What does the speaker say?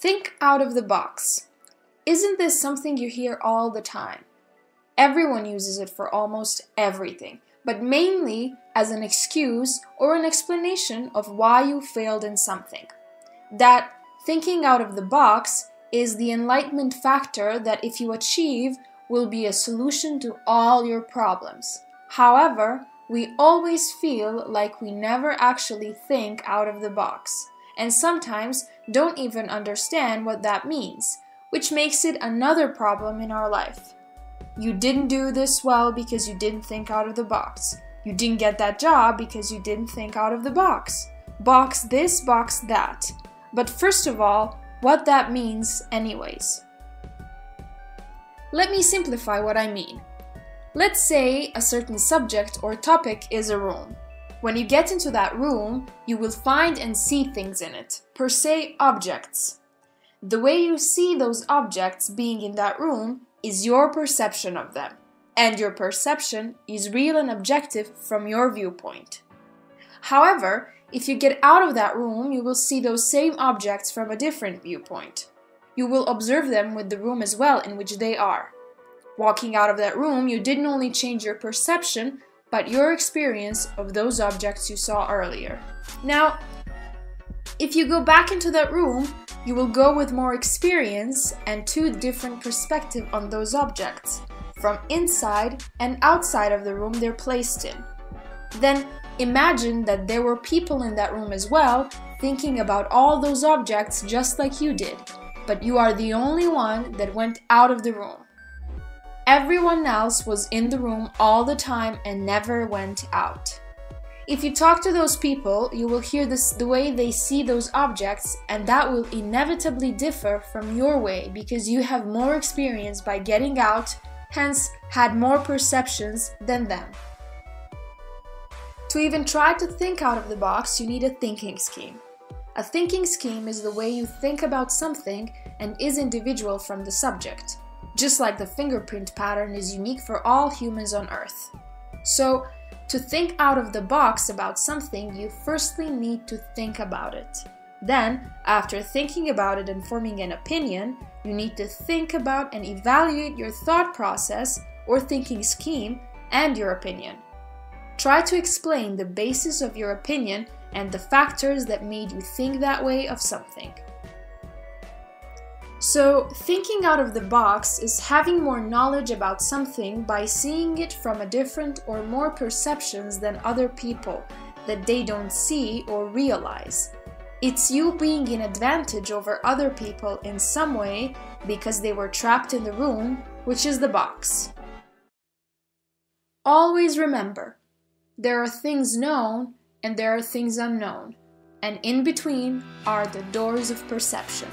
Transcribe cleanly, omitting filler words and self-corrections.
Think out of the box. Isn't this something you hear all the time? Everyone uses it for almost everything, but mainly as an excuse or an explanation of why you failed in something. That thinking out of the box is the enlightenment factor that, if you achieve, will be a solution to all your problems. However, we always feel like we never actually think out of the box, and sometimes don't even understand what that means, which makes it another problem in our life. You didn't do this well because you didn't think out of the box. You didn't get that job because you didn't think out of the box. Box this, box that. But first of all, what that means anyways. Let me simplify what I mean. Let's say a certain subject or topic is a room. When you get into that room, you will find and see things in it, per se objects. The way you see those objects being in that room is your perception of them, and your perception is real and objective from your viewpoint. However, if you get out of that room, you will see those same objects from a different viewpoint. You will observe them with the room as well in which they are. Walking out of that room, you didn't only change your perception, but your experience of those objects you saw earlier. Now, if you go back into that room, you will go with more experience and two different perspectives on those objects, from inside and outside of the room they're placed in. Then imagine that there were people in that room as well, thinking about all those objects just like you did, but you are the only one that went out of the room. Everyone else was in the room all the time and never went out. If you talk to those people, you will hear the way they see those objects, and that will inevitably differ from your way because you have more experience by getting out, hence had more perceptions than them. To even try to think out of the box, you need a thinking scheme. A thinking scheme is the way you think about something and is individual from the subject. Just like the fingerprint pattern is unique for all humans on Earth. So, to think out of the box about something, you firstly need to think about it. Then, after thinking about it and forming an opinion, you need to think about and evaluate your thought process or thinking scheme and your opinion. Try to explain the basis of your opinion and the factors that made you think that way of something. So, thinking out of the box is having more knowledge about something by seeing it from a different or more perceptions than other people that they don't see or realize. It's you being in advantage over other people in some way because they were trapped in the room, which is the box. Always remember, there are things known and there are things unknown, and in between are the doors of perception.